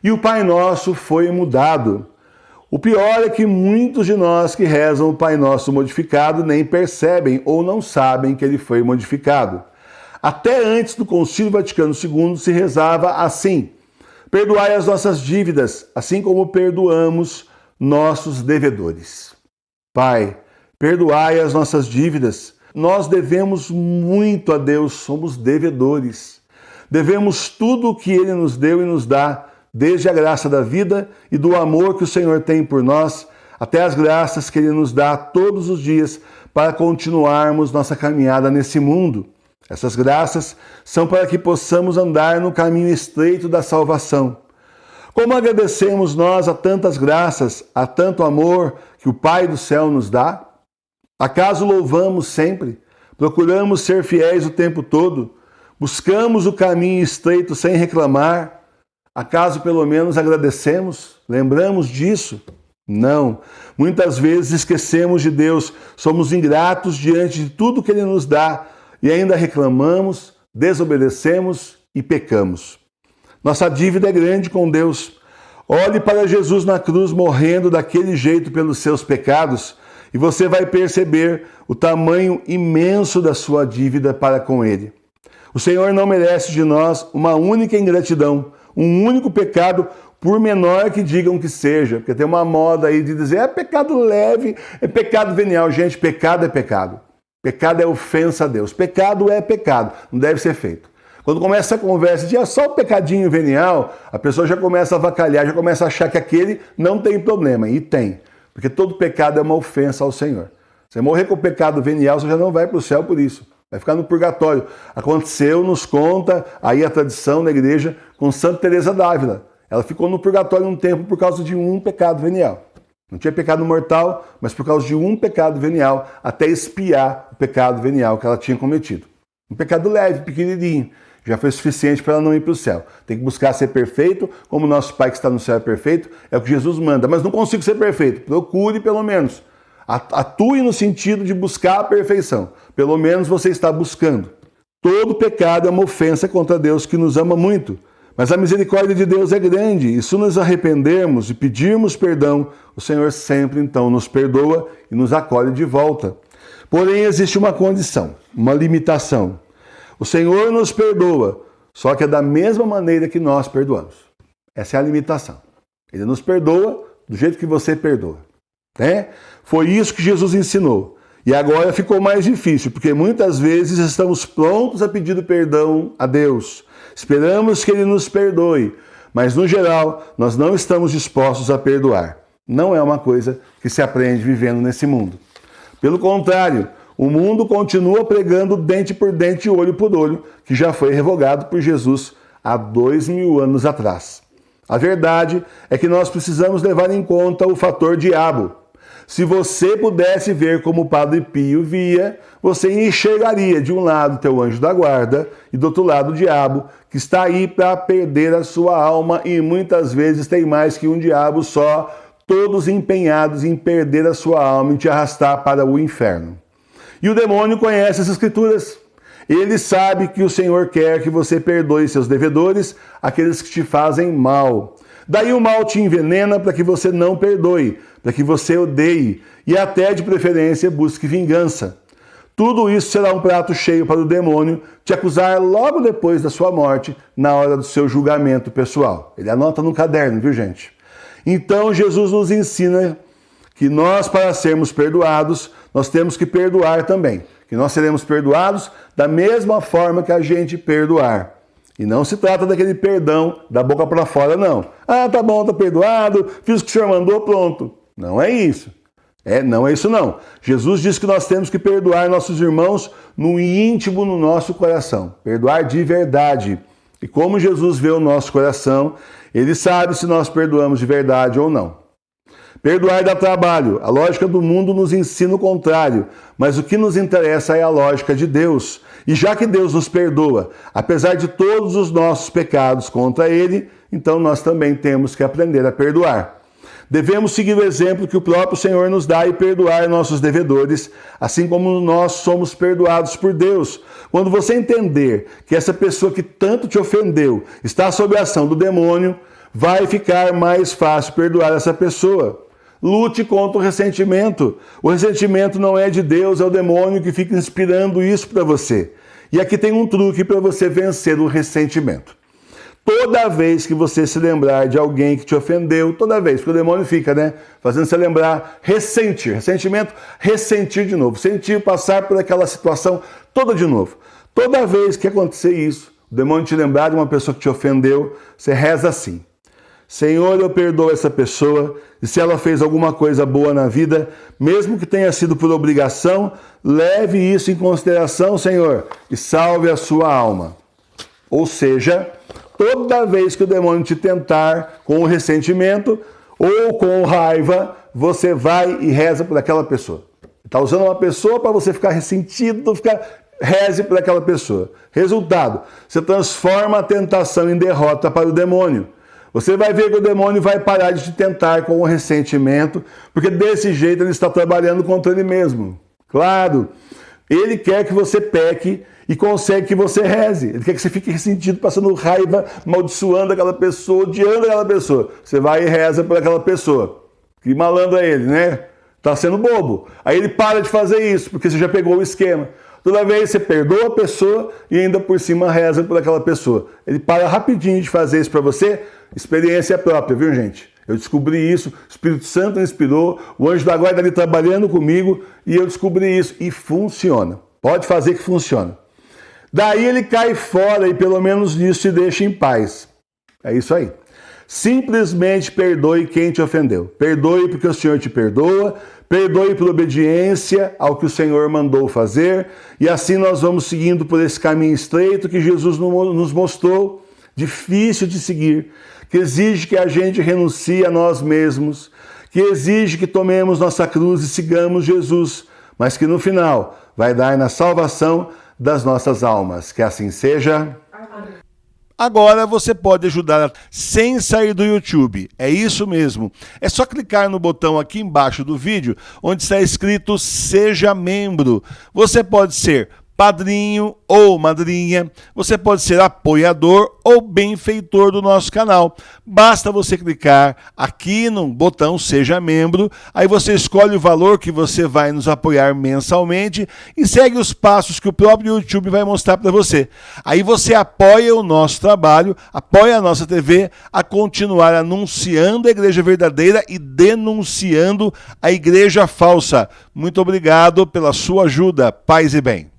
e o Pai Nosso foi mudado. O pior é que muitos de nós que rezam o Pai Nosso modificado nem percebem ou não sabem que ele foi modificado. Até antes do Concílio Vaticano II se rezava assim: perdoai as nossas dívidas, assim como perdoamos nossos devedores. Pai, perdoai as nossas dívidas. Nós devemos muito a Deus, somos devedores. Devemos tudo o que Ele nos deu e nos dá, desde a graça da vida e do amor que o Senhor tem por nós, até as graças que Ele nos dá todos os dias para continuarmos nossa caminhada nesse mundo. Essas graças são para que possamos andar no caminho estreito da salvação. Como agradecemos nós a tantas graças, a tanto amor que o Pai do céu nos dá? Acaso louvamos sempre? Procuramos ser fiéis o tempo todo? Buscamos o caminho estreito sem reclamar? Acaso pelo menos agradecemos? Lembramos disso? Não. Muitas vezes esquecemos de Deus, somos ingratos diante de tudo que Ele nos dá e ainda reclamamos, desobedecemos e pecamos. Nossa dívida é grande com Deus. Olhe para Jesus na cruz morrendo daquele jeito pelos seus pecados e você vai perceber o tamanho imenso da sua dívida para com Ele. O Senhor não merece de nós uma única ingratidão, um único pecado, por menor que digam que seja. Porque tem uma moda aí de dizer, é pecado leve, é pecado venial. Gente, pecado é pecado. Pecado é ofensa a Deus. Pecado é pecado, não deve ser feito. Quando começa a conversa de só o pecadinho venial, a pessoa já começa a avacalhar, já começa a achar que aquele não tem problema. E tem, porque todo pecado é uma ofensa ao Senhor. Você morrer com o pecado venial, você já não vai para o céu por isso. Vai ficar no purgatório. Aconteceu, nos conta aí a tradição na igreja com Santa Teresa d'Ávila. Ela ficou no purgatório um tempo por causa de um pecado venial. Não tinha pecado mortal, mas por causa de um pecado venial, até expiar o pecado venial que ela tinha cometido. Um pecado leve, pequenininho, já foi suficiente para ela não ir para o céu. Tem que buscar ser perfeito, como o nosso Pai que está no céu é perfeito, é o que Jesus manda. Mas não consigo ser perfeito. Procure pelo menos. Atue no sentido de buscar a perfeição. Pelo menos você está buscando. Todo pecado é uma ofensa contra Deus que nos ama muito. Mas a misericórdia de Deus é grande, e se nos arrependermos e pedirmos perdão, o Senhor sempre então nos perdoa e nos acolhe de volta. Porém, existe uma condição, uma limitação. O Senhor nos perdoa, só que é da mesma maneira que nós perdoamos. Essa é a limitação. Ele nos perdoa do jeito que você perdoa. Foi isso que Jesus ensinou. E agora ficou mais difícil, porque muitas vezes estamos prontos a pedir perdão a Deus. Esperamos que Ele nos perdoe, mas no geral nós não estamos dispostos a perdoar. Não é uma coisa que se aprende vivendo nesse mundo. Pelo contrário, o mundo continua pregando dente por dente e olho por olho, que já foi revogado por Jesus há 2000 anos atrás. A verdade é que nós precisamos levar em conta o fator diabo. Se você pudesse ver como o Padre Pio via, você enxergaria de um lado teu anjo da guarda e do outro lado o diabo, que está aí para perder a sua alma e muitas vezes tem mais que um diabo só, todos empenhados em perder a sua alma e te arrastar para o inferno. E o demônio conhece as Escrituras. Ele sabe que o Senhor quer que você perdoe seus devedores, aqueles que te fazem mal. Daí o mal te envenena para que você não perdoe, para que você odeie e até de preferência busque vingança. Tudo isso será um prato cheio para o demônio te acusar logo depois da sua morte, na hora do seu julgamento pessoal. Ele anota no caderno, viu gente? Então Jesus nos ensina que nós, para sermos perdoados, nós temos que perdoar também. Que nós seremos perdoados da mesma forma que a gente perdoar. E não se trata daquele perdão da boca para fora, não. Ah, tá bom, tá perdoado, fiz o que o senhor mandou, pronto. Não é isso. Não é isso não. Jesus diz que nós temos que perdoar nossos irmãos no íntimo, no nosso coração. Perdoar de verdade. E como Jesus vê o nosso coração, Ele sabe se nós perdoamos de verdade ou não. Perdoar dá trabalho. A lógica do mundo nos ensina o contrário. Mas o que nos interessa é a lógica de Deus. E já que Deus nos perdoa, apesar de todos os nossos pecados contra Ele, então nós também temos que aprender a perdoar. Devemos seguir o exemplo que o próprio Senhor nos dá e perdoar nossos devedores, assim como nós somos perdoados por Deus. Quando você entender que essa pessoa que tanto te ofendeu está sob a ação do demônio, vai ficar mais fácil perdoar essa pessoa. Lute contra o ressentimento. O ressentimento não é de Deus, é o demônio que fica inspirando isso para você. E aqui tem um truque para você vencer o ressentimento. Toda vez que você se lembrar de alguém que te ofendeu, toda vez, porque o demônio fica, fazendo você lembrar, ressentir. Ressentimento, ressentir de novo. Sentir, passar por aquela situação toda de novo. Toda vez que acontecer isso, o demônio te lembrar de uma pessoa que te ofendeu, você reza assim: Senhor, eu perdoo essa pessoa, e se ela fez alguma coisa boa na vida, mesmo que tenha sido por obrigação, leve isso em consideração, Senhor, e salve a sua alma. Ou seja, toda vez que o demônio te tentar com o ressentimento ou com raiva, você vai e reza por aquela pessoa. Está usando uma pessoa para você ficar ressentido, reze por aquela pessoa. Resultado, você transforma a tentação em derrota para o demônio. Você vai ver que o demônio vai parar de te tentar com o ressentimento, porque desse jeito ele está trabalhando contra ele mesmo. Claro, ele quer que você peque e consegue que você reze. Ele quer que você fique ressentido, passando raiva, amaldiçoando aquela pessoa, odiando aquela pessoa. Você vai e reza por aquela pessoa. Que malandro é ele, Tá sendo bobo. Aí ele para de fazer isso, porque você já pegou o esquema. Toda vez você perdoa a pessoa e ainda por cima reza por aquela pessoa. Ele para rapidinho de fazer isso para você. Experiência própria, viu, gente? Eu descobri isso, o Espírito Santo me inspirou, o anjo da guarda ali trabalhando comigo e eu descobri isso. E funciona. Pode fazer que funciona. Daí ele cai fora e pelo menos nisso te deixa em paz. É isso aí. Simplesmente perdoe quem te ofendeu. Perdoe porque o Senhor te perdoa. Perdoe por obediência ao que o Senhor mandou fazer. E assim nós vamos seguindo por esse caminho estreito que Jesus nos mostrou, difícil de seguir, que exige que a gente renuncie a nós mesmos, que exige que tomemos nossa cruz e sigamos Jesus, mas que no final vai dar na salvação das nossas almas. Que assim seja. Amém. Agora você pode ajudar sem sair do YouTube. É isso mesmo. É só clicar no botão aqui embaixo do vídeo, onde está escrito Seja Membro. Você pode ser padrinho ou madrinha, você pode ser apoiador ou benfeitor do nosso canal. Basta você clicar aqui no botão Seja Membro, aí você escolhe o valor que você vai nos apoiar mensalmente e segue os passos que o próprio YouTube vai mostrar para você. Aí você apoia o nosso trabalho, apoia a nossa TV a continuar anunciando a igreja verdadeira e denunciando a igreja falsa. Muito obrigado pela sua ajuda. Paz e bem.